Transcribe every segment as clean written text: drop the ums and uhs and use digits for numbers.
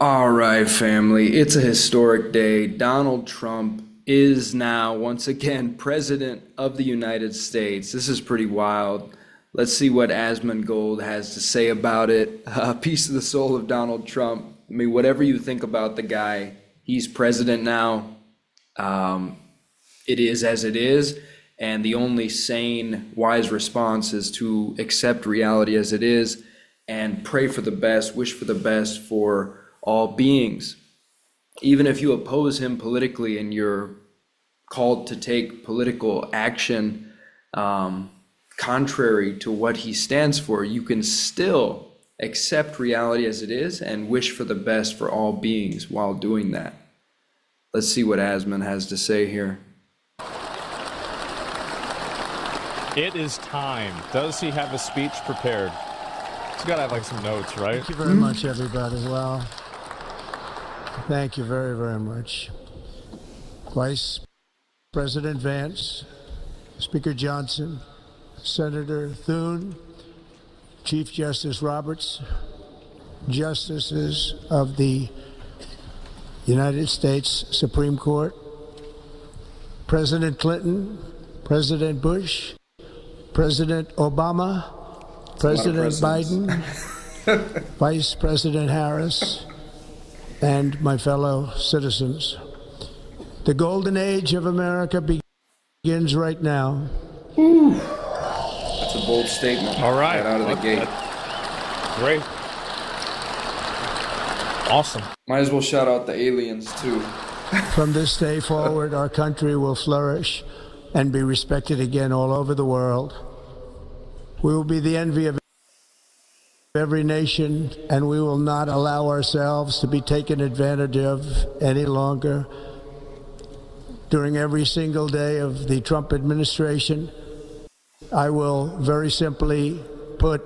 All right, family. It's a historic day. Donald Trump is now once again President of the United States. This is pretty wild. Let's see what Asmongold has to say about it. Peace to the soul of Donald Trump. I mean, whatever you think about the guy, he's president now. It is as it is. And the only sane, wise response is to accept reality as it is and pray for the best, wish for the best for all beings. Even if you oppose him politically and you're called to take political action contrary to what he stands for, you can still accept reality as it is and wish for the best for all beings while doing that. Let's see what Asman has to say here. It is time. Does he have a speech prepared? He's got to have like some notes, right? Thank you very much, everybody. Well, thank you very, very much. Vice President Vance, Speaker Johnson, Senator Thune, Chief Justice Roberts, Justices of the United States Supreme Court, President Clinton, President Bush, President Obama, President Biden, Vice President Harris, and my fellow citizens. The golden age of America begins right now. That's a bold statement. All right. Out of the gate. Great. Awesome. Might as well shout out the aliens too. From this day forward, our country will flourish and be respected again all over the world. We will be the envy of every nation, and we will not allow ourselves to be taken advantage of any longer. During every single day of the Trump administration, I will very simply put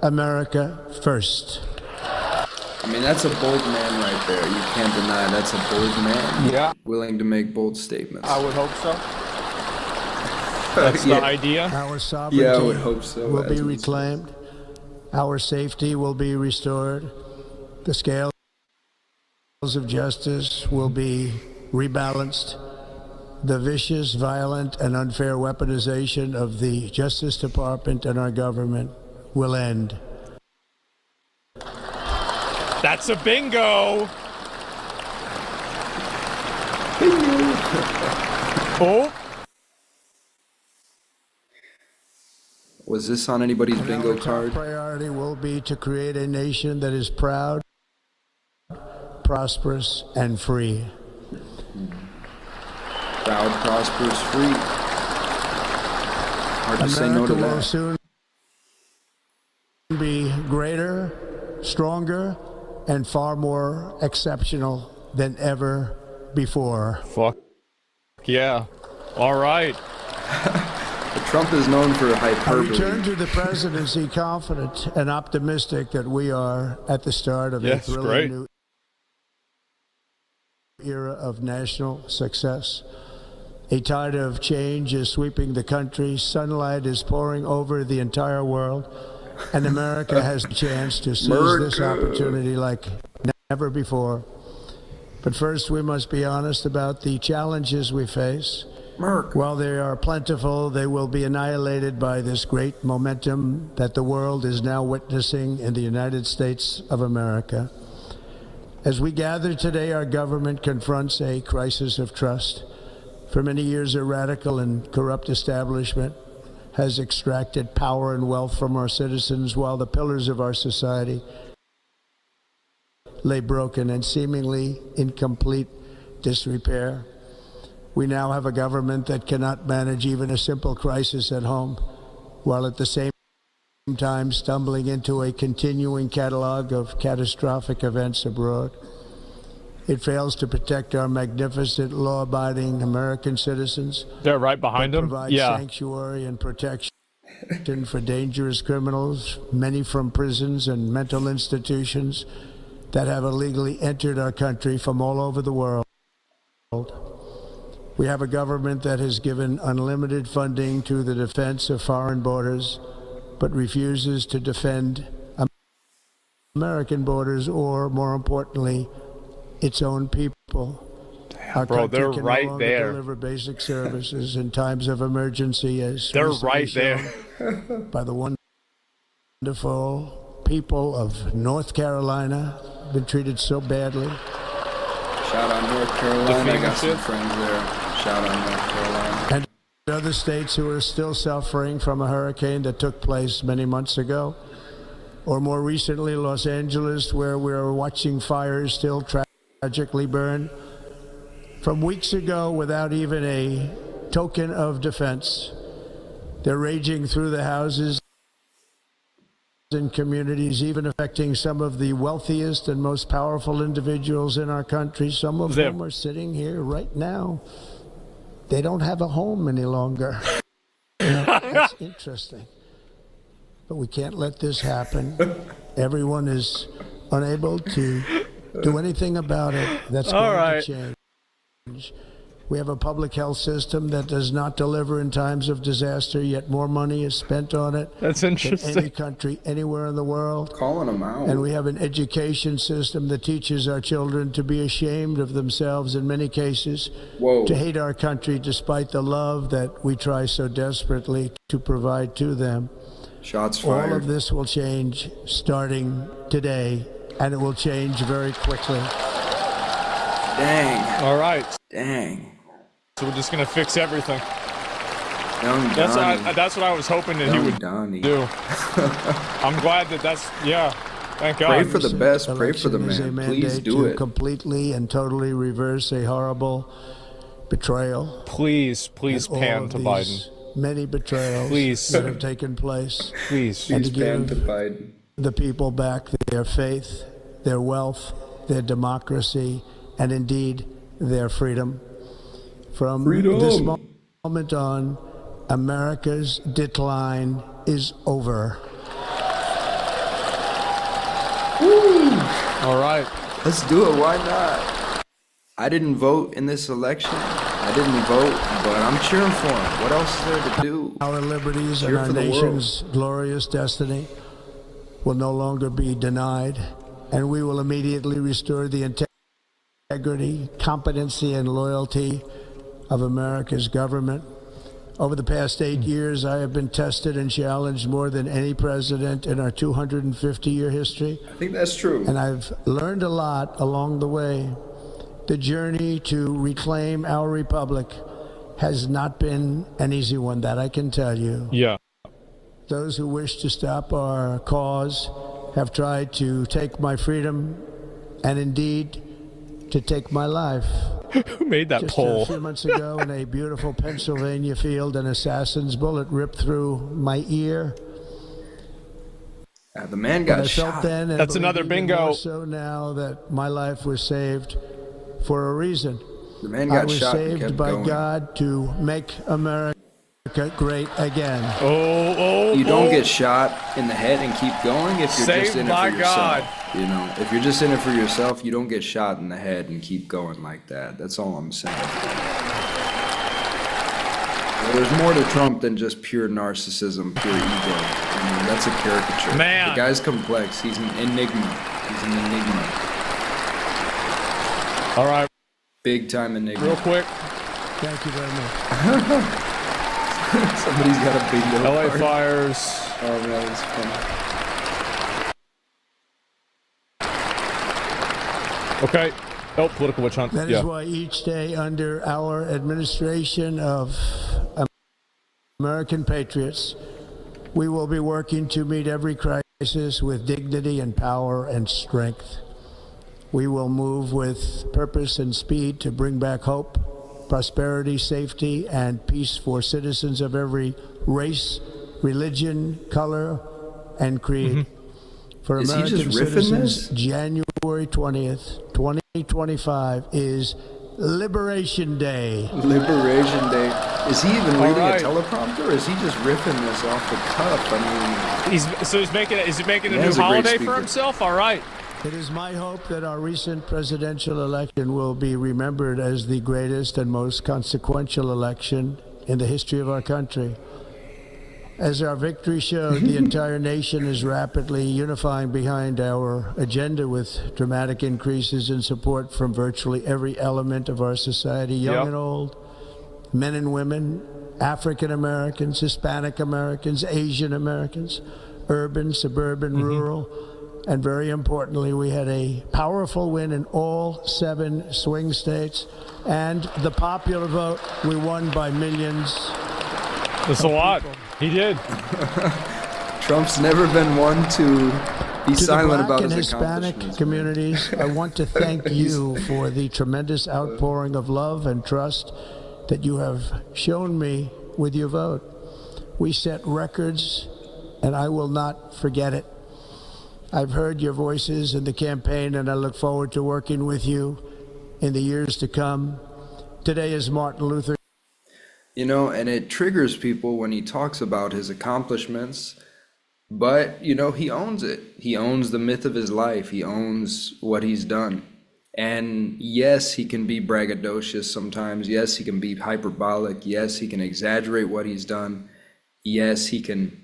America first. I mean, that's a bold man right there. You can't deny that's a bold man. Yeah. Willing to make bold statements. I would hope so. That's Yeah. the idea. Our sovereignty Yeah, I would hope so. will be reclaimed. Our safety will be restored. The scales of justice will be rebalanced. The vicious, violent, and unfair weaponization of the Justice Department and our government will end. That's a bingo. Oh. Was this on anybody's bingo Our top card? priority will be to create a nation that is proud, prosperous, and free. Proud, prosperous, free. Hard to say no to America will that. soon be greater, stronger, and far more exceptional than ever before. Fuck. Yeah. All right. Trump is known for I hyperbole. return to the presidency confident and optimistic that we are at the start of a Yes, thrilling great. new era of national success. A tide of change is sweeping the country. Sunlight is pouring over the entire world. And America has a chance to seize this opportunity like never before. But first, we must be honest about the challenges we face. While they are plentiful, they will be annihilated by this great momentum that the world is now witnessing in the United States of America. As we gather today, our government confronts a crisis of trust. For many years, a radical and corrupt establishment has extracted power and wealth from our citizens while the pillars of our society lay broken and seemingly in complete disrepair. We now have a government that cannot manage even a simple crisis at home, while at the same time stumbling into a continuing catalog of catastrophic events abroad. It fails to protect our magnificent, law-abiding American citizens. They're right behind him. Provide Yeah. sanctuary and protection for dangerous criminals, many from prisons and mental institutions that have illegally entered our country from all over the world. We have a government that has given unlimited funding to the defense of foreign borders, but refuses to defend American borders or, more importantly, its own people. Our Bro, country they're can no right longer there. deliver basic services in times of emergency, as They're recently right there. shown by the wonderful people of North Carolina, been treated so badly. Shout out North Carolina. I got some shit. friends there. Shout out North Carolina. And other states who are still suffering from a hurricane that took place many months ago. Or more recently, Los Angeles, where we're watching fires still tragically burn. From weeks ago, without even a token of defense, they're raging through the houses and communities, even affecting some of the wealthiest and most powerful individuals in our country, some of whom are sitting here right now. They don't have a home any longer. That's interesting. But we can't let this happen. Everyone is unable to do anything about it. That's going to change. We have a public health system that does not deliver in times of disaster, yet more money is spent on it That's than interesting. any country anywhere in the world. Calling them out. And we have an education system that teaches our children to be ashamed of themselves in many cases, Whoa. to hate our country despite the love that we try so desperately to provide to them. Shots fired. All of this will change starting today, and it will change very quickly. Dang. All right. Dang. So we're just going to fix everything. Young That's Donnie. what I was hoping that he Young would Donnie. do. I'm glad that's, yeah. Thank God. Pray for the best. Pray for the Election is a man. Please mandate do to it. completely and totally reverse a horrible betrayal. Please And all pan of to these Biden. Many betrayals Please. that have taken place. Please. And Please to ban to give Biden. the people back their faith, their wealth, their democracy, and indeed their freedom. From this moment on, America's decline is over. All right. Let's do it. Why not? I didn't vote in this election. I didn't vote, but I'm cheering for him. What else is there to do? Our liberties Cheer and our for the world. nation's glorious destiny will no longer be denied, and we will immediately restore the integrity, competency, and loyalty of America's government. Over the past 8 years, I have been tested and challenged more than any president in our 250-year history, I think that's true. and I've learned a lot along the way. The journey to reclaim our republic has not been an easy one, that I can tell you. Yeah. Those who wish to stop our cause have tried to take my freedom and indeed to take my life. Who made that Just a poll? few months ago in a beautiful Pennsylvania field, an assassin's bullet ripped through my ear. The man But got I felt shot. then, and That's believe another even bingo. more so now, that my life was saved for a reason. The man I got was shot and saved kept by going. God to make America great again. You don't get shot in the head and keep going if you're just Saved in it by for yourself. God. You know, if you're just in it for yourself, you don't get shot in the head and keep going like that. That's all I'm saying. Well, there's more to Trump than just pure narcissism, pure ego. I mean, that's a caricature. Man. The guy's complex. He's an enigma. He's an enigma. All right. Big time enigma. Real quick. Thank you very much. Somebody's got a bingo LA card. fires. Oh, man, that's funny. Okay. Oh, political witch hunt. That Yeah. is why each day under our administration of American patriots, we will be working to meet every crisis with dignity and power and strength. We will move with purpose and speed to bring back hope, prosperity, safety, and peace for citizens of every race, religion, color, and creed. For Is he American just riffing citizens, this? January 20th, 2025 is Liberation Day. Liberation Day. Is he even reading right. a teleprompter, or is he just riffing this off the cuff? I mean, He's making a new Man's a great holiday speaker. for himself? All right. It is my hope that our recent presidential election will be remembered as the greatest and most consequential election in the history of our country. As our victory showed, the entire nation is rapidly unifying behind our agenda with dramatic increases in support from virtually every element of our society, young and old, men and women, African Americans, Hispanic Americans, Asian Americans, urban, suburban, rural, and very importantly, we had a powerful win in all 7 swing states, and the popular vote, we won by millions. That's a lot. People. He did. Trump's never been one to be silent about To the his Black and Hispanic accomplishments. communities, I want to thank you for the tremendous outpouring of love and trust that you have shown me with your vote. We set records, and I will not forget it. I've heard your voices in the campaign, and I look forward to working with you in the years to come. Today is Martin Luther. You know, and it triggers people when he talks about his accomplishments, but, you know, he owns it. He owns the myth of his life. He owns what he's done. And yes, he can be braggadocious sometimes. Yes, he can be hyperbolic. Yes, he can exaggerate what he's done. Yes, he can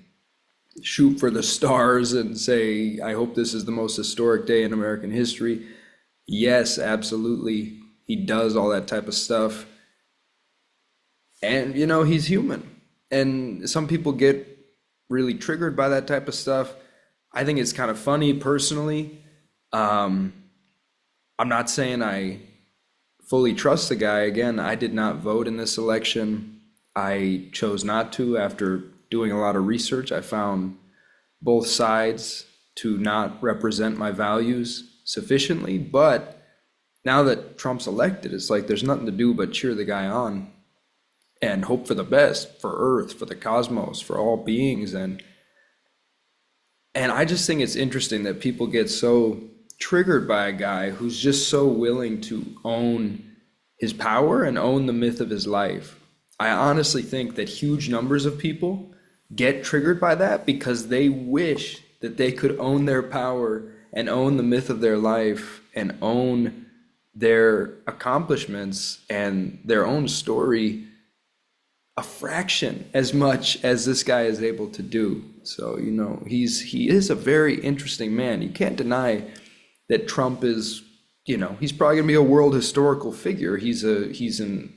shoot for the stars and say, I hope this is the most historic day in American history. Yes, absolutely. He does all that type of stuff. And, you know, he's human. And some people get really triggered by that type of stuff. I think it's kind of funny personally. I'm not saying I fully trust the guy. Again, I did not vote in this election. I chose not to. After doing a lot of research, I found both sides to not represent my values sufficiently. But now that Trump's elected, it's like there's nothing to do but cheer the guy on and hope for the best for Earth, for the cosmos, for all beings. And I just think it's interesting that people get so triggered by a guy who's just so willing to own his power and own the myth of his life. I honestly think that huge numbers of people get triggered by that because they wish that they could own their power and own the myth of their life and own their accomplishments and their own story a fraction as much as this guy is able to do. So, you know, he is a very interesting man. You can't deny that Trump is, you know, he's probably gonna be a world historical figure. He's an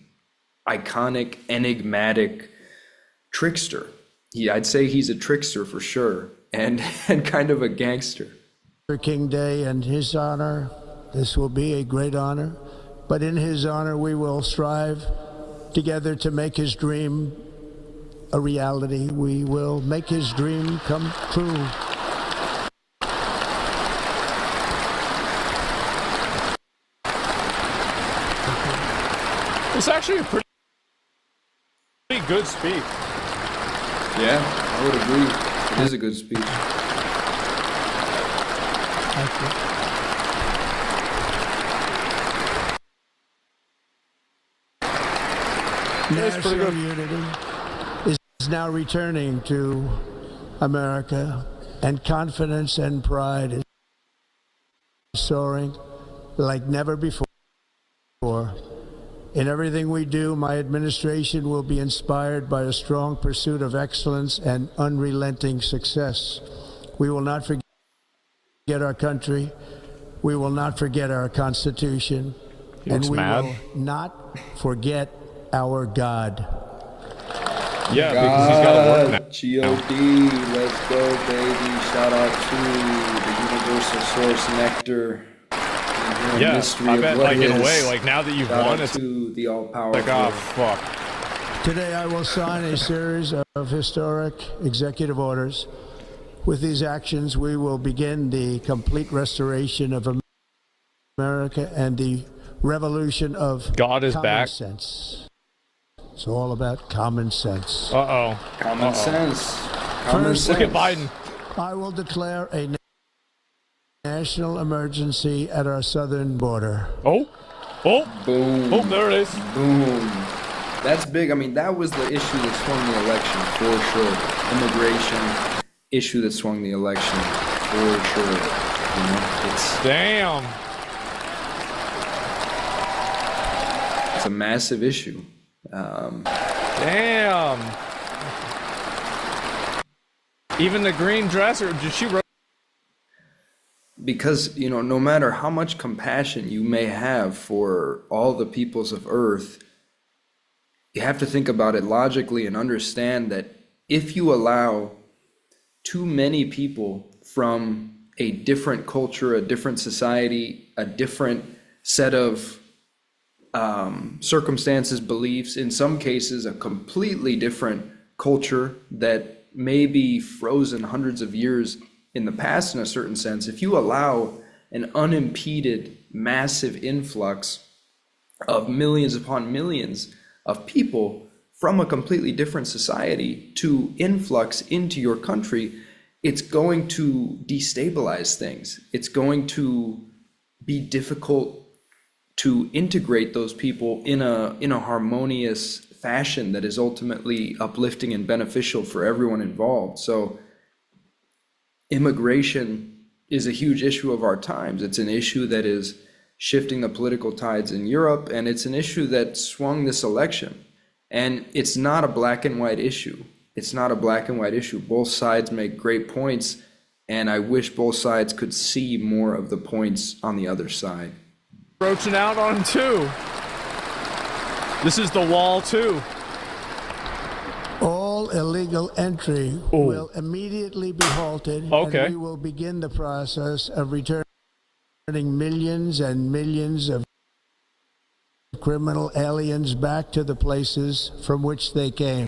iconic, enigmatic trickster. I'd say he's a trickster for sure, and kind of a gangster. King Day, in his honor, this will be a great honor, but in his honor we will strive together to make his dream a reality. We will make his dream come true. It's actually a pretty good speech. Yeah, I would agree. It is a good speech. Thank you. National unity is now returning to America, and confidence and pride is soaring like never before. In everything we do, my administration will be inspired by a strong pursuit of excellence and unrelenting success. We will not forget our country. We will not forget our Constitution. And we will not forget our God. Yeah, because he's got to work now. G.O.D. Let's go, baby. Shout out to the universal source nectar. Yeah, I bet, like, in a way, is. like, now that you've Shout won, out it's to the all-powerful. like, oh, fuck. Today I will sign a series of historic executive orders. With these actions, we will begin the complete restoration of America and the revolution of God is common back. sense. It's all about common sense. Uh-oh. Common sense. Common First, sense. Look at Biden. I will declare a national emergency at our southern border. Oh. Oh. Boom. Oh, there it is. Boom. That's big. I mean, that was the issue that swung the election for sure. Immigration issue that swung the election for sure. You know, Damn. it's a massive issue. Damn. Even the green dress, or did she? Because, no matter how much compassion you may have for all the peoples of Earth, you have to think about it logically and understand that if you allow too many people from a different culture, a different society, a different set of circumstances, beliefs, in some cases, a completely different culture that may be frozen hundreds of years in the past in a certain sense, if you allow an unimpeded, massive influx of millions upon millions of people from a completely different society to influx into your country, it's going to destabilize things. It's going to be difficult to integrate those people in a harmonious fashion that is ultimately uplifting and beneficial for everyone involved. So immigration is a huge issue of our times. It's an issue that is shifting the political tides in Europe, and it's an issue that swung this election. And it's not a black and white issue. It's not a black and white issue. Both sides make great points, and I wish both sides could see more of the points on the other side. Roaching out on 2. This is the wall 2. All illegal entry will immediately be halted, Okay. and we will begin the process of returning millions and millions of criminal aliens back to the places from which they came.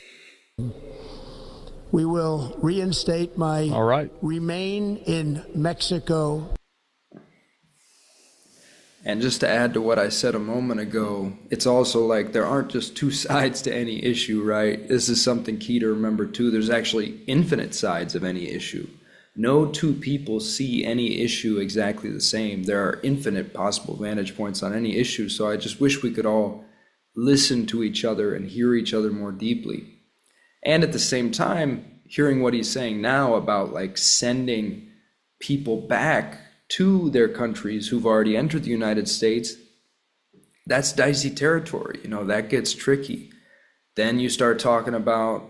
We will reinstate my All right. remain in Mexico. And just to add to what I said a moment ago, it's also like there aren't just two sides to any issue, right? This is something key to remember too. There's actually infinite sides of any issue. No two people see any issue exactly the same. There are infinite possible vantage points on any issue. So I just wish we could all listen to each other and hear each other more deeply. And at the same time, hearing what he's saying now about like sending people back to their countries who've already entered the United States, that's dicey territory. That gets tricky. Then you start talking about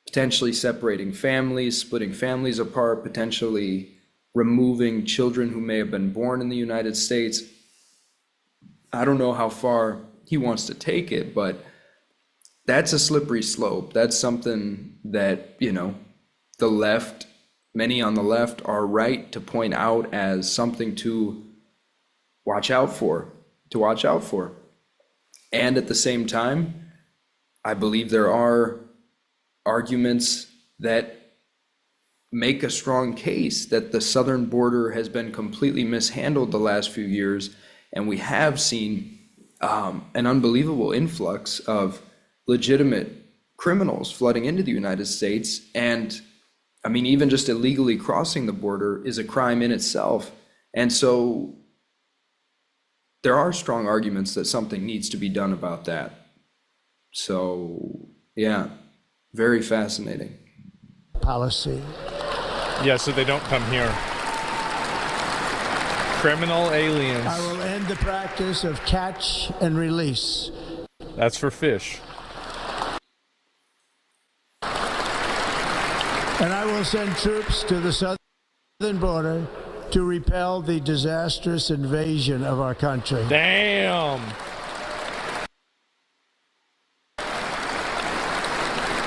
potentially separating families, splitting families apart, potentially removing children who may have been born in the United States. I don't know how far he wants to take it, but that's a slippery slope. That's something that, the left, many on the left are right to point out as something to watch out for, And at the same time, I believe there are arguments that make a strong case that the southern border has been completely mishandled the last few years, and we have seen an unbelievable influx of legitimate criminals flooding into the United States. And I mean, even just illegally crossing the border is a crime in itself. And so there are strong arguments that something needs to be done about that. So, yeah, very fascinating. Policy. Yeah, so they don't come here. Criminal aliens. I will end the practice of catch and release. That's for fish. And I will send troops to the southern border to repel the disastrous invasion of our country. Damn.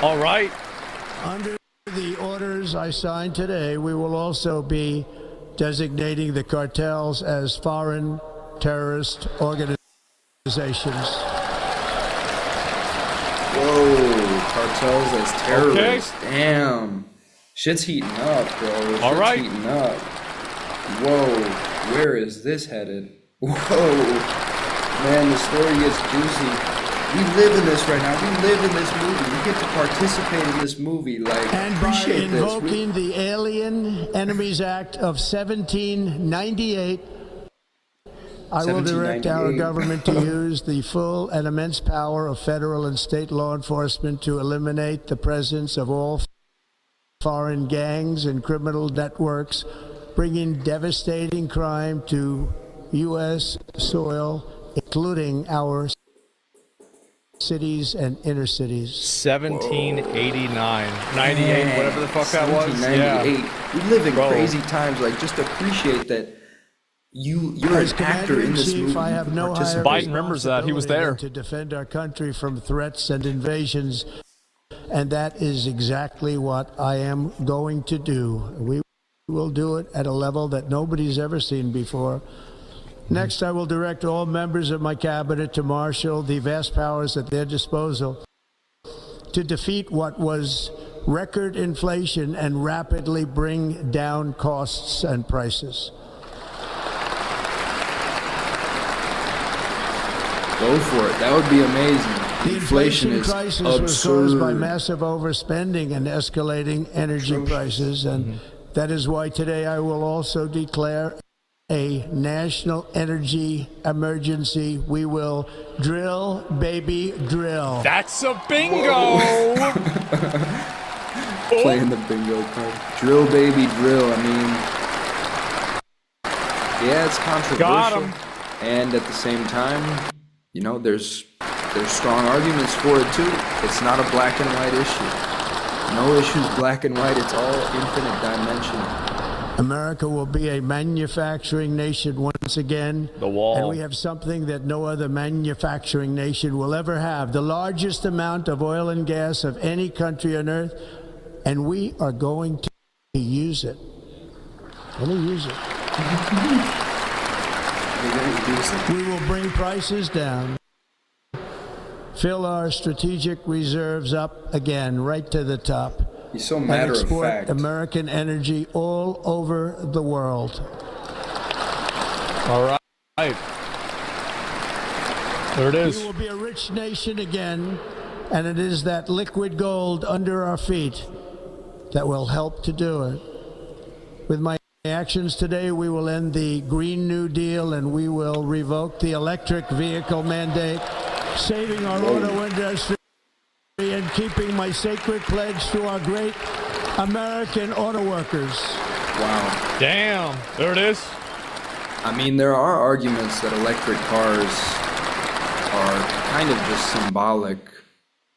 All right. Under the orders I signed today, we will also be designating the cartels as foreign terrorist organizations. Whoa, cartels as terrorists. Okay. Damn. Shit's heating up, bro. All Shit's right. heating up. Whoa, where is this headed? Whoa. Man, the story gets juicy. We live in this right now. We live in this movie. We get to participate in this movie. Like, And by appreciate this. invoking the Alien Enemies Act of 1798, I will direct our 1798. government to use the full and immense power of federal and state law enforcement to eliminate the presence of all foreign gangs and criminal networks, bringing devastating crime to U.S. soil, including our cities and inner cities. 1789, 98, whatever the fuck that was. 1798. Yeah. We live in Bro. crazy times. Like, just appreciate that you're As an actor in this Commander-in-Chief, movie. I have no higher Biden remembers that. He was there. responsibility than to defend our country from threats and invasions, and that is exactly what I am going to do. We will do it at a level that nobody's ever seen before. Next, I will direct all members of my cabinet to marshal the vast powers at their disposal to defeat what was record inflation and rapidly bring down costs and prices. Go for it. That would be amazing. The inflation is crisis absurd. was caused by massive overspending and escalating energy prices, and that is why today I will also declare a national energy emergency. We will drill, baby, drill. That's a bingo! Playing the bingo card. Drill, baby, drill. I mean, yeah, it's controversial. Got 'em. And at the same time, you know, there's strong arguments for it too. It's not a black and white issue. No issue's black and white. It's all infinite dimension. America will be a manufacturing nation once again. The wall. And we have something that no other manufacturing nation will ever have. The largest amount of oil and gas of any country on earth. And we are going to use it. We're going to use it. We will bring prices down. Fill our strategic reserves up again, right to the top. He's so And matter of export fact. American energy all over the world. All right. There it We is. will be a rich nation again, and it is that liquid gold under our feet that will help to do it. With my actions today, we will end the Green New Deal and we will revoke the electric vehicle mandate, saving our auto industry and keeping my sacred pledge to our great American auto workers. Wow. Damn. There it is. I mean, there are arguments that electric cars are kind of just symbolic.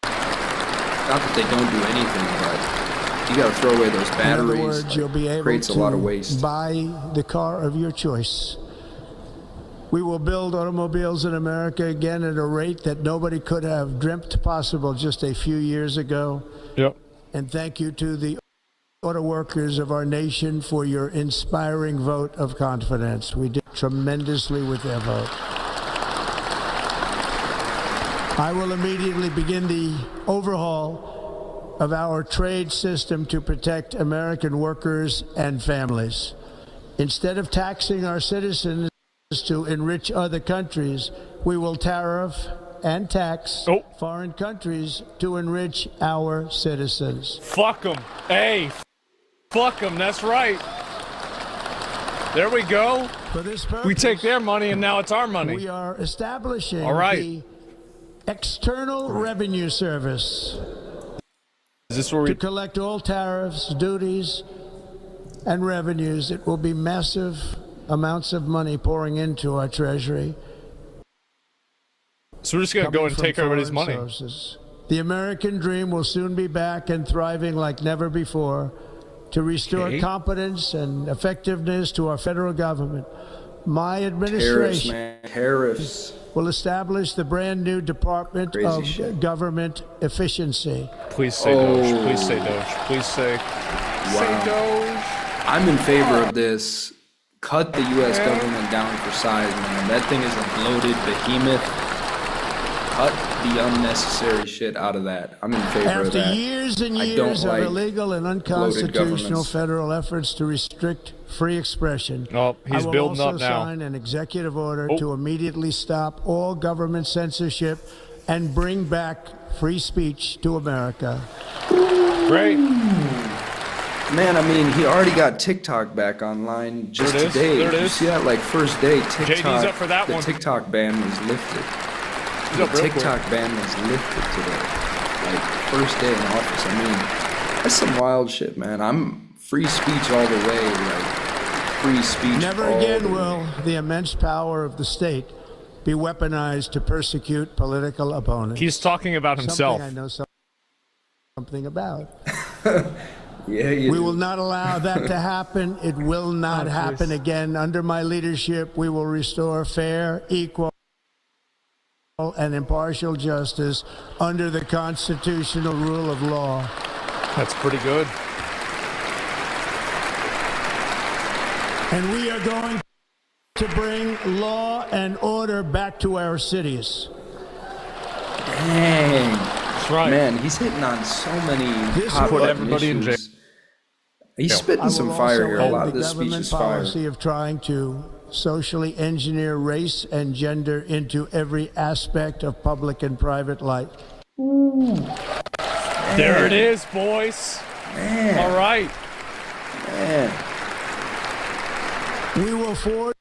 Not that they don't do anything, but you got to throw away those In batteries. other words, you'll be able creates a lot of waste. to buy the car of your choice. We will build automobiles in America again at a rate that nobody could have dreamt possible just a few years ago. Yep. And thank you to the auto workers of our nation for your inspiring vote of confidence. We did tremendously with their vote. I will immediately begin the overhaul of our trade system to protect American workers and families. Instead of taxing our citizens to enrich other countries, we will tariff and tax foreign countries to enrich our citizens. Fuck them. Hey, fuck them. That's right. There we go. For this purpose, We take their money and now it's our money. we are establishing All right. the External Revenue Service Is this where to we... collect all tariffs, duties, and revenues. It will be massive amounts of money pouring into our treasury. So we're just going to go coming and from take everybody's foreign money. sources. The American dream will soon be back and thriving like never before to restore Okay. competence and effectiveness to our federal government. My Tariffs, administration man. Tariffs. will establish the brand new Department Crazy of shit. Government Efficiency. Please say Doge. Please say Doge. Please say... Say Doge. I'm in favor of this. Cut the U.S. government down for size, man. That thing is a bloated behemoth. Cut the unnecessary shit out of that. I'm in favor of After that. years and I years don't of like illegal and bloated unconstitutional governments. federal efforts to restrict free expression, Oh, he's I will building also up now. sign an executive order to immediately stop all government censorship and bring back free speech to America. Great. Man, I mean, he already got TikTok back online just There it is. today. There it Did you is. see that? Like, first day, TikTok. JD's up for that the one. TikTok ban was lifted. He's The up real quick. TikTok ban was lifted today. Like, first day in office. I mean, that's some wild shit, man. I'm free speech all the way. Like, free speech Never all again the way. will the immense power of the state be weaponized to persecute political opponents. He's talking about himself. Something I know something about. Yeah, We will not allow that to happen. It will not happen again. Under my leadership, we will restore fair, equal, and impartial justice under the constitutional rule of law. That's pretty good. And we are going to bring law and order back to our cities. Dang. That's right. Man, he's hitting on so many This hot will put button everybody in jail. issues. He's I spitting will some also fire here. A end lot of the this speech government is fire. policy of trying to socially engineer race and gender into every aspect of public and private life. There it is, boys. Man. All right. Man. We will forge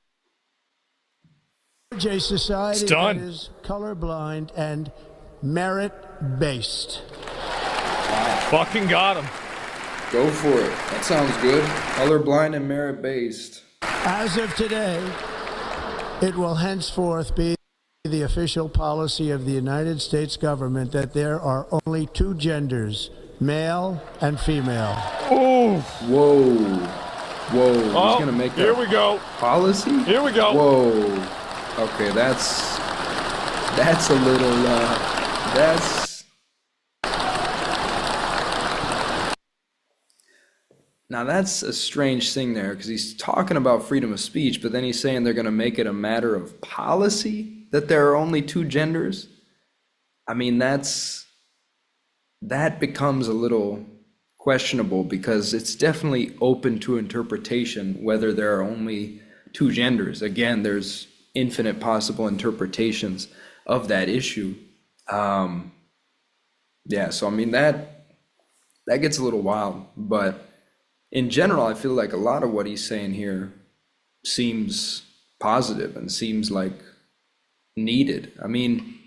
a society It's done. that is colorblind and merit-based. Fucking got him. Go for it. That sounds good. Colorblind and merit-based. As of today, it will henceforth be the official policy of the United States government that there are only two genders, male and female. Ooh. Whoa. Whoa. Oh, He's gonna make that here we go. policy? Here we go. Whoa. Okay, that's a little that's now that's a strange thing there, because he's talking about freedom of speech, but then he's saying they're gonna make it a matter of policy that there are only two genders. I mean, that becomes a little questionable, because it's definitely open to interpretation whether there are only two genders. Again, there's infinite possible interpretations of that issue. Yeah, so I mean that gets a little wild, but in general, I feel like a lot of what he's saying here seems positive and seems like needed. I mean,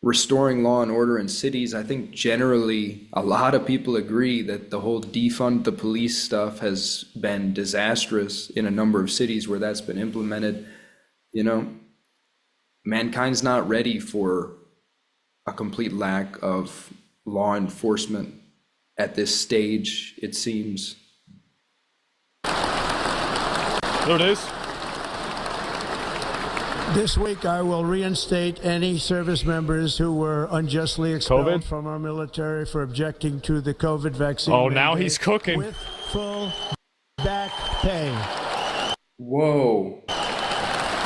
restoring law and order in cities, I think generally a lot of people agree that the whole defund the police stuff has been disastrous in a number of cities where that's been implemented. You know, mankind's not ready for a complete lack of law enforcement at this stage, it seems. There it is. This week, I will reinstate any service members who were unjustly expelled COVID? from our military for objecting to the COVID vaccine. Oh, now mandate he's cooking. with full back pay. Whoa.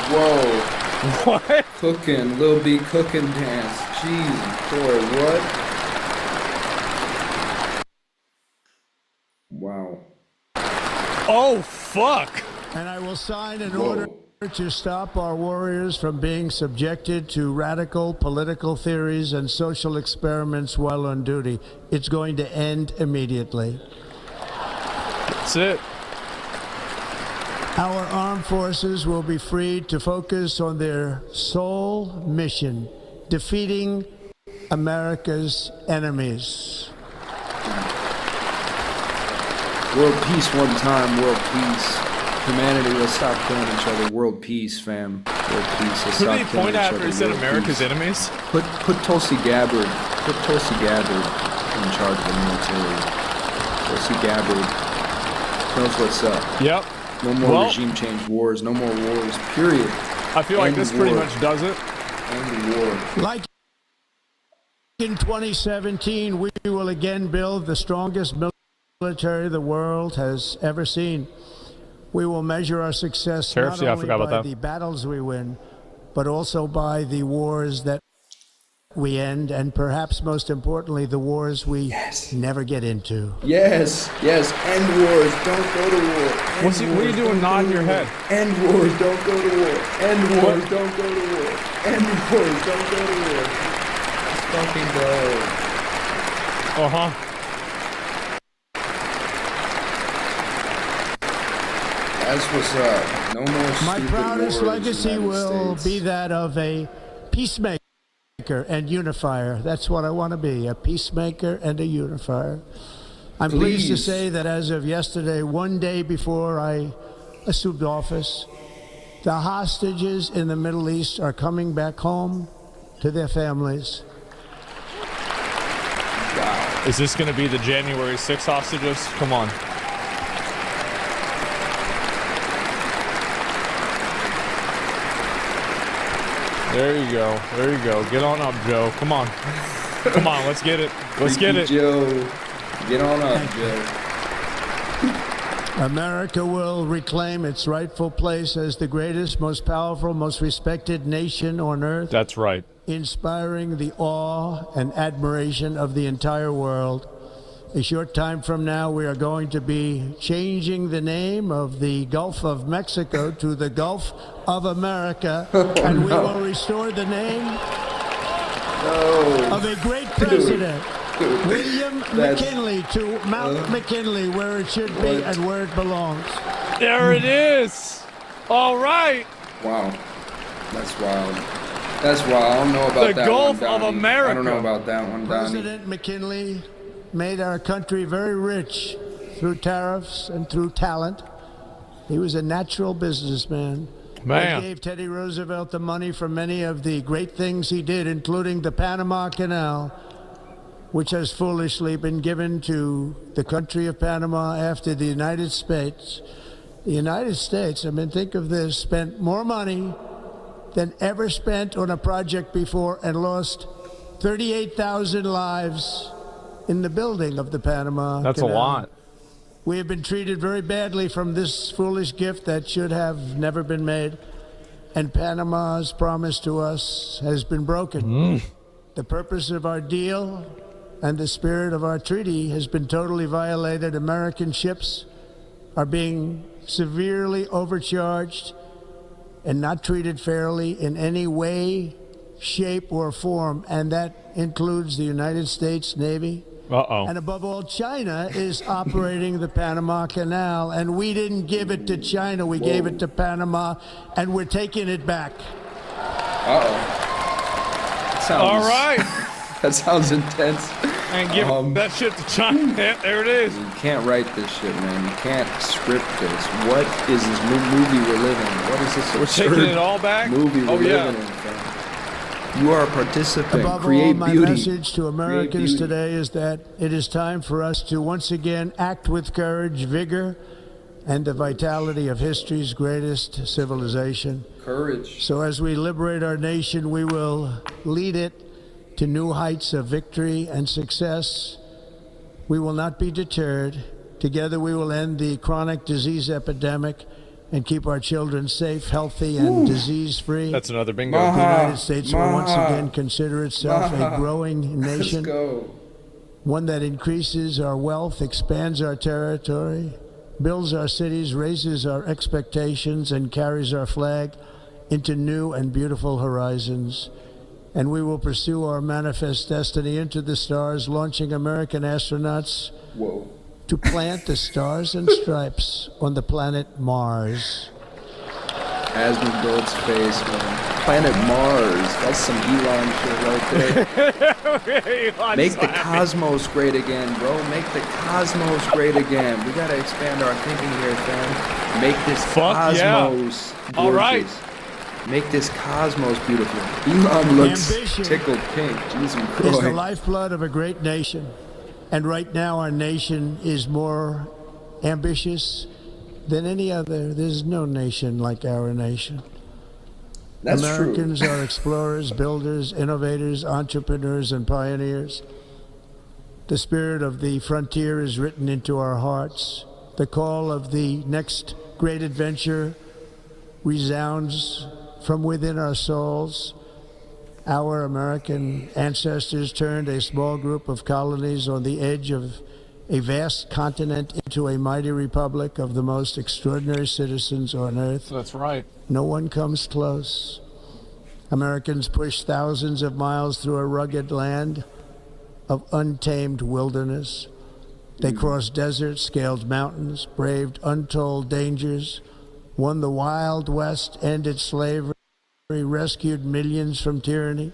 Whoa. What? Cooking, Lil B cooking dance. Jeez, boy, what? Wow. Oh, fuck. And I will sign an Whoa. order to stop our warriors from being subjected to radical political theories and social experiments while on duty. It's going to end immediately. That's it. Our armed forces will be freed to focus on their sole mission, defeating America's enemies. World peace one time, world peace. Humanity, let's stop killing each other. World peace, fam. World peace. Let's Who stop did he killing point each at other. where he said World America's peace. enemies? Put Tulsi Gabbard. Put Tulsi Gabbard in charge of the military. Tulsi Gabbard knows what's up. Yep. No more Well, regime change wars. No more wars. Period. I feel like End this pretty war. much does it. End the war. Like in 2017, we will again build the strongest military the world has ever seen. We will measure our success Sheriff, not yeah, I only forgot by about that. the battles we win, but also by the wars that we end, and perhaps most importantly, the wars we never get into. Yes, yes. End wars. Don't go to war. End What are you wars, doing don't nodding go your to head? war. End wars. Don't go to war. End wars. Don't go to war. End wars. Don't go to war. Let's fucking go. Uh-huh. That's what's up. No more My stupid proudest wars, legacy United will States. be that of a peacemaker and unifier. That's what I want to be, a peacemaker and a unifier. I'm pleased to Please. say that as of yesterday, one day before I assumed office, The hostages in the Middle East are coming back home to their families. Is this going to be the January 6th hostages? Come on. There you go. There you go. Get on up, Joe. Come on. Come on, let's get it. Let's get it. Joe, get on up, Joe. America will reclaim its rightful place as the greatest, most powerful, most respected nation on earth. That's right. Inspiring the awe and admiration of the entire world. A short time from now, we are going to be changing the name of the Gulf of Mexico to the Gulf of America, and we will restore the name of a great president, William McKinley, to Mount McKinley, where it should be and where it belongs. There it is. All right. Wow. That's wild. That's wild. I don't know about the that Gulf one, of Donnie. America. I don't know about that one, Donnie. President McKinley made our country very rich through tariffs and through talent. He was a natural businessman. Man. He gave Teddy Roosevelt the money for many of the great things he did, including the Panama Canal, which has foolishly been given to the country of Panama after the United States. The United States, I mean, think of this, spent more money than ever spent on a project before and lost 38,000 lives in the building of the Panama That's Canal. a lot. We have been treated very badly from this foolish gift that should have never been made. And Panama's promise to us has been broken. The purpose of our deal and the spirit of our treaty has been totally violated. American ships are being severely overcharged and not treated fairly in any way, shape, or form. And that includes the United States Navy. Uh-oh. And above all, China is operating the Panama Canal, and we didn't give it to China. We gave it to Panama, and we're taking it back. Uh-oh. All right. That sounds intense. And give that shit to China. There it is. You can't write this shit, man. You can't script this. What is this movie we're living in? What is this We're absurd taking it all back? movie we're yeah. living in, fam? You are a participant. Above Create all, my beauty. message to Americans today is that it is time for us to once again act with courage, vigor, and the vitality of history's greatest civilization. Courage. So as we liberate our nation, we will lead it to new heights of victory and success. We will not be deterred. Together we will end the chronic disease epidemic and keep our children safe, healthy, and disease-free. That's another bingo. The United States will once again consider itself a growing nation, Let's go. one that increases our wealth, expands our territory, builds our cities, raises our expectations, and carries our flag into new and beautiful horizons. And we will pursue our manifest destiny into the stars, launching American astronauts to plant the stars and stripes on the planet Mars. Asmongold's face, man. Planet Mars. That's some Elon shit right there. Make the cosmos great again, bro. Make the cosmos great again. We gotta expand our thinking here, fam. Make this cosmos gorgeous. All right. Make this cosmos beautiful. Elon looks Ambition tickled pink. Jesus is the Christ. lifeblood of a great nation. And right now our nation is more ambitious than any other. There's no nation like our nation. That's Americans true. are explorers, builders, innovators, entrepreneurs, and pioneers. The spirit of the frontier is written into our hearts. The call of the next great adventure resounds from within our souls. Our American ancestors turned a small group of colonies on the edge of a vast continent into a mighty republic of the most extraordinary citizens on earth. That's right. No one comes close. Americans pushed thousands of miles through a rugged land of untamed wilderness. They crossed deserts, scaled mountains, braved untold dangers, won the Wild West, ended slavery, rescued millions from tyranny,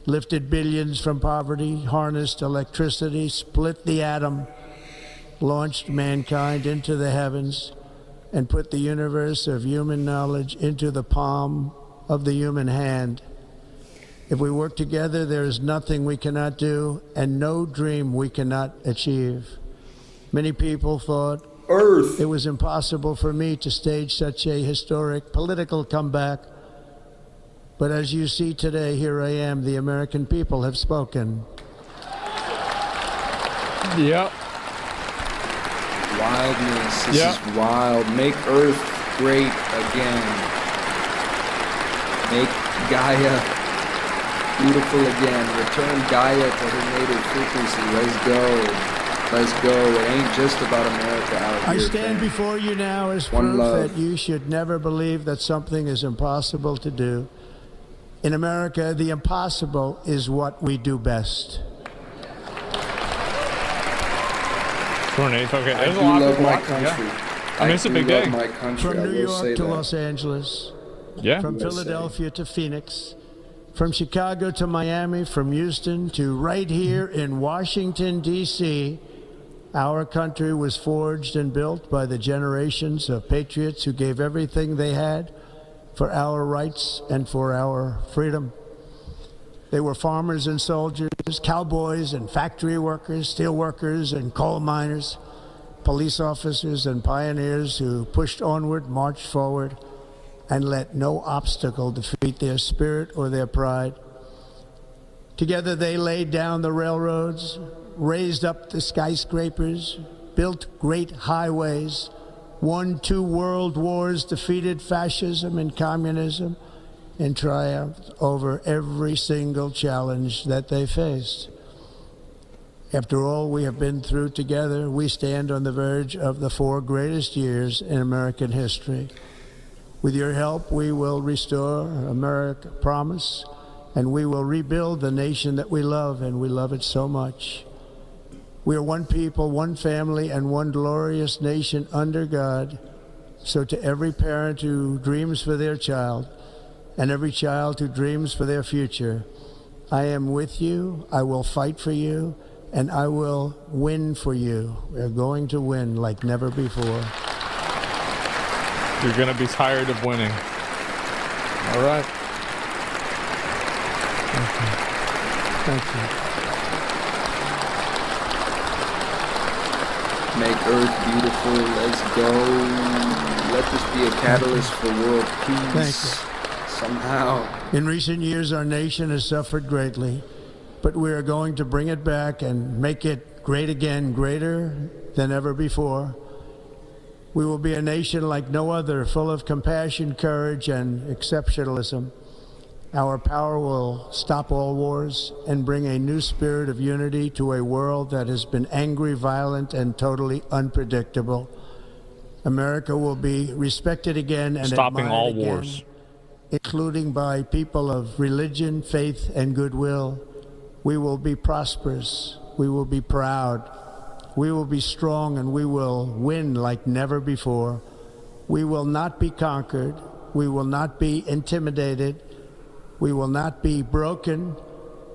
lifted billions from poverty, harnessed electricity, split the atom, launched mankind into the heavens, and put the universe of human knowledge into the palm of the human hand. If we work together, there is nothing we cannot do and no dream we cannot achieve. Many people thought Earth. it was impossible for me to stage such a historic political comeback. But as you see today, here I am. The American people have spoken. Yep. Wildness. This is wild. Make Earth great again. Make Gaia beautiful again. Return Gaia to her native frequency. Let's go. Let's go. It ain't just about America out I here. stand fam. before you now as One proof love. that you should never believe that something is impossible to do. In America, the impossible is what we do best. Tornado. Okay, I there's do a lot love of my people. country. Yeah. I mean, it's a do big love day. my country. From I New will say York to that. Los Angeles, Yeah. from USA. Philadelphia to Phoenix, from Chicago to Miami, from Houston to right here in Washington, D.C., our country was forged and built by the generations of patriots who gave everything they had for our rights and for our freedom. They were farmers and soldiers, cowboys and factory workers, steel workers and coal miners, police officers and pioneers who pushed onward, marched forward, and let no obstacle defeat their spirit or their pride. Together they laid down the railroads, raised up the skyscrapers, built great highways, won 2 world wars, defeated fascism and communism, and triumphed over every single challenge that they faced. After all we have been through together, we stand on the verge of the 4 greatest years in American history. With your help, we will restore America promise, and we will rebuild the nation that we love, and we love it so much. We are one people, one family, and one glorious nation under God. So to every parent who dreams for their child, and every child who dreams for their future, I am with you, I will fight for you, and I will win for you. We're going to win like never before. You're going to be tired of winning. All right. Thank you. Make Earth beautiful. Let's go. Let this be a catalyst for world peace. Somehow. In recent years, our nation has suffered greatly, but we are going to bring it back and make it great again, greater than ever before. We will be a nation like no other, full of compassion, courage, and exceptionalism. Our power will stop all wars and bring a new spirit of unity to a world that has been angry, violent, and totally unpredictable. America will be respected again and Stopping admired all again, wars. including by people of religion, faith, and goodwill. We will be prosperous. We will be proud. We will be strong, and we will win like never before. We will not be conquered. We will not be intimidated. We will not be broken,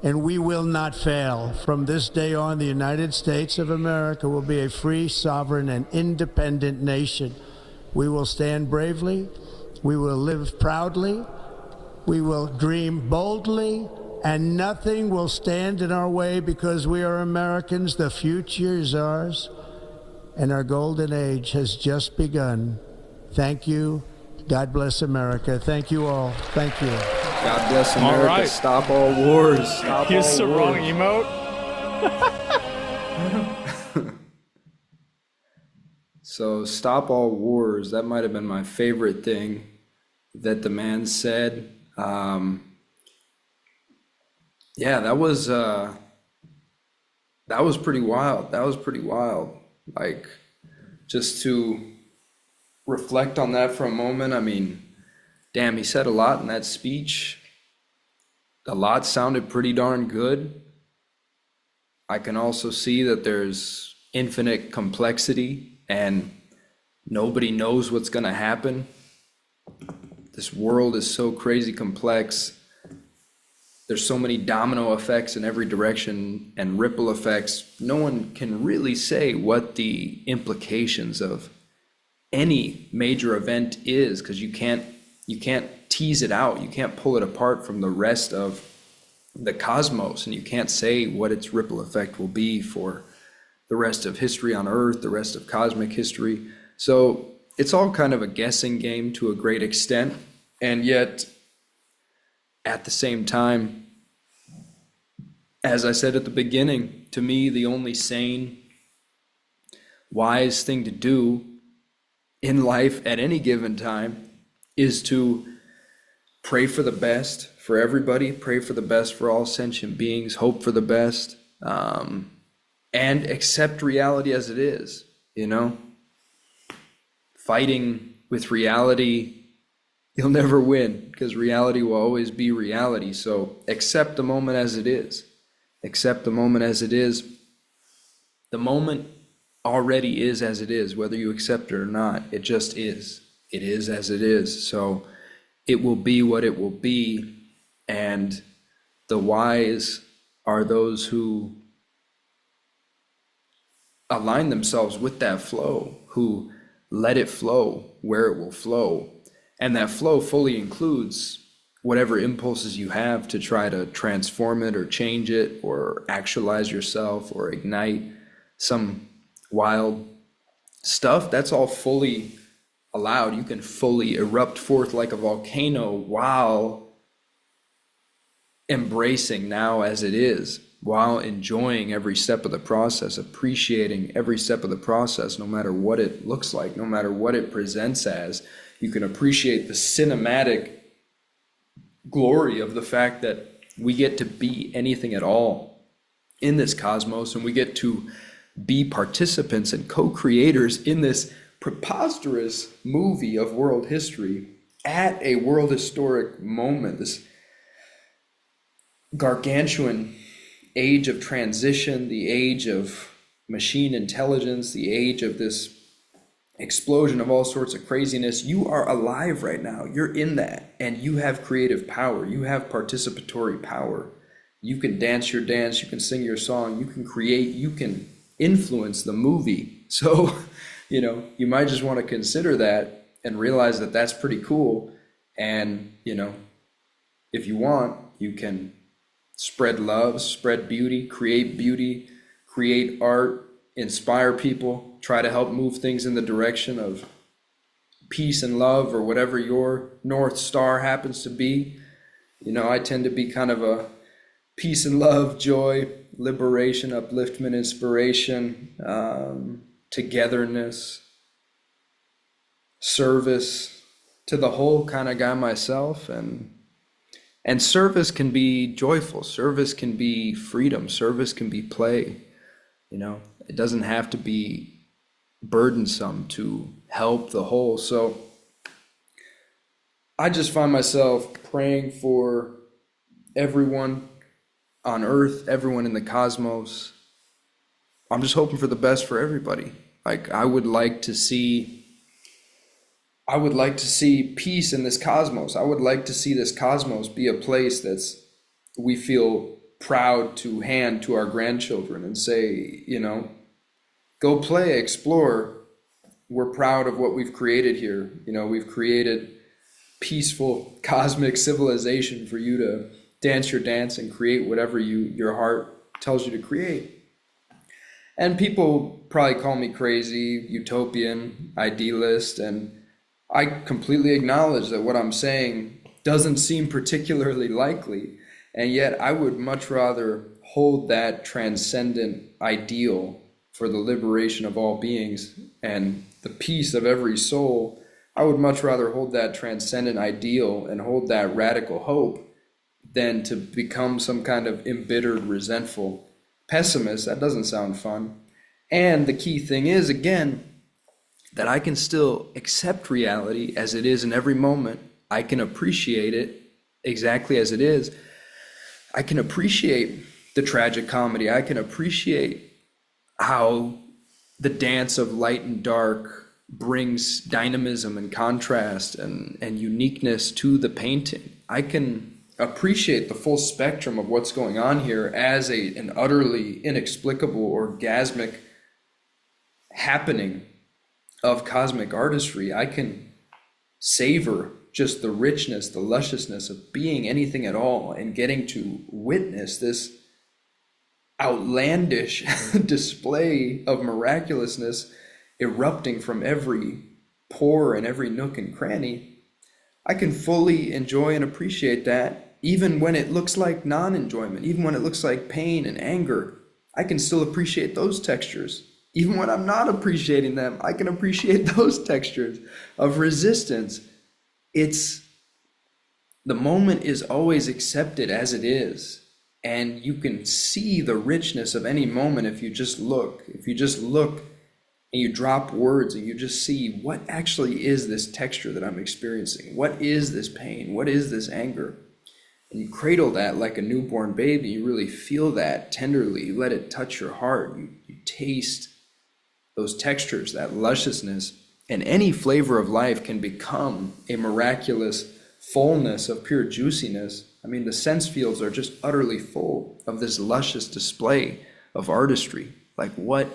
and we will not fail. From this day on, the United States of America will be a free, sovereign, and independent nation. We will stand bravely. We will live proudly. We will dream boldly, and nothing will stand in our way because we are Americans. The future is ours, and our golden age has just begun. Thank you. God bless America. Thank you all. Thank you. God bless America. All right. Stop all wars. Stop Use all the wars. wrong emote. So, stop all wars. That might have been my favorite thing that the man said. Yeah, that was pretty wild. That was pretty wild. Like, just to reflect on that for a moment. I mean, damn, he said a lot in that speech. A lot sounded pretty darn good. I can also see that there's infinite complexity and nobody knows what's going to happen. This world is so crazy complex. There's so many domino effects in every direction and ripple effects. No one can really say what the implications of any major event is, because you can't tease it out. You can't pull it apart from the rest of the cosmos, and you can't say what its ripple effect will be for the rest of history on Earth, the rest of cosmic history. So it's all kind of a guessing game to a great extent, and yet at the same time, as I said at the beginning, to me, the only sane, wise thing to do in life at any given time is to pray for the best for everybody, pray for the best for all sentient beings, hope for the best, and accept reality as it is, Fighting with reality, you'll never win, because reality will always be reality. So accept the moment as it is. Accept the moment as it is. The moment already is as it is, whether you accept it or not. It just is. It is as it is. So it will be what it will be. And the wise are those who align themselves with that flow, who let it flow where it will flow. And that flow fully includes whatever impulses you have to try to transform it or change it or actualize yourself or ignite some wild stuff. That's all fully allowed. You can fully erupt forth like a volcano while embracing now as it is, while enjoying every step of the process, appreciating every step of the process, no matter what it looks like, no matter what it presents as. You can appreciate the cinematic glory of the fact that we get to be anything at all in this cosmos, and we get to be participants and co-creators in this preposterous movie of world history at a world historic moment, this gargantuan age of transition, the age of machine intelligence, the age of this explosion of all sorts of craziness. You are alive right now. You're in that, and you have creative power. You have participatory power. You can dance your dance. You can sing your song. You can create. You can influence the movie. So, you might just want to consider that and realize that that's pretty cool. And, if you want, you can spread love, spread beauty, create art, inspire people, try to help move things in the direction of peace and love, or whatever your North Star happens to be. I tend to be kind of a peace and love, joy, liberation, upliftment, inspiration, togetherness, service to the whole kind of guy myself. And service can be joyful. Service can be freedom. Service can be play. It doesn't have to be burdensome to help the whole. So I just find myself praying for everyone on Earth, everyone in the cosmos. I'm just hoping for the best for everybody. Like, I would like to see peace in this cosmos. I would like to see this cosmos be a place we feel proud to hand to our grandchildren and say, go play, explore. We're proud of what we've created here. We've created peaceful cosmic civilization for you to dance your dance and create whatever your heart tells you to create. And people probably call me crazy, utopian, idealist, and I completely acknowledge that what I'm saying doesn't seem particularly likely, and yet I would much rather hold that transcendent ideal for the liberation of all beings and the peace of every soul. I would much rather hold that transcendent ideal and hold that radical hope than to become some kind of embittered, resentful pessimist. That doesn't sound fun. And the key thing is, again, that I can still accept reality as it is in every moment. I can appreciate it exactly as it is. I can appreciate the tragic comedy. I can appreciate how the dance of light and dark brings dynamism and contrast and uniqueness to the painting. I can appreciate the full spectrum of what's going on here as an utterly inexplicable, orgasmic happening of cosmic artistry. I can savor just the richness, the lusciousness of being anything at all and getting to witness this outlandish display of miraculousness erupting from every pore and every nook and cranny. I can fully enjoy and appreciate that, even when it looks like non-enjoyment, even when it looks like pain and anger. I can still appreciate those textures. Even when I'm not appreciating them, I can appreciate those textures of resistance. The moment is always accepted as it is. And you can see the richness of any moment if you just look. If you just look and you drop words and you just see what actually is this texture that I'm experiencing. What is this pain? What is this anger? And you cradle that like a newborn baby. You really feel that tenderly. You let it touch your heart. You taste those textures, that lusciousness. And any flavor of life can become a miraculous fullness of pure juiciness. I mean, the sense fields are just utterly full of this luscious display of artistry. Like, what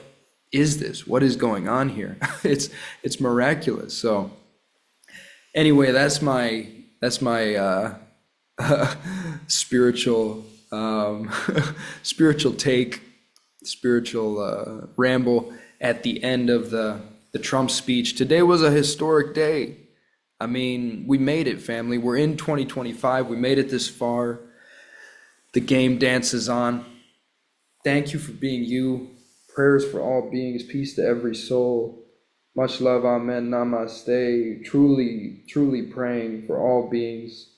is this? What is going on here? It's miraculous. So anyway, that's my spiritual spiritual ramble at the end of the Trump speech. Today was a historic day. I mean, we made it, family. We're in 2025. We made it this far. The game dances on. Thank you for being you. Prayers for all beings. Peace to every soul. Much love. Amen. Namaste. Truly, truly praying for all beings.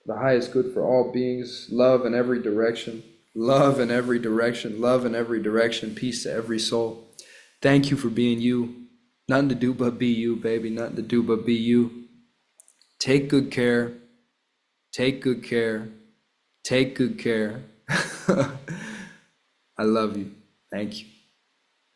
The highest good for all beings. Love in every direction. Love in every direction. Love in every direction. Peace to every soul. Thank you for being you. Nothing to do but be you, baby. Nothing to do but be you. Take good care. Take good care. Take good care. I love you. Thank you.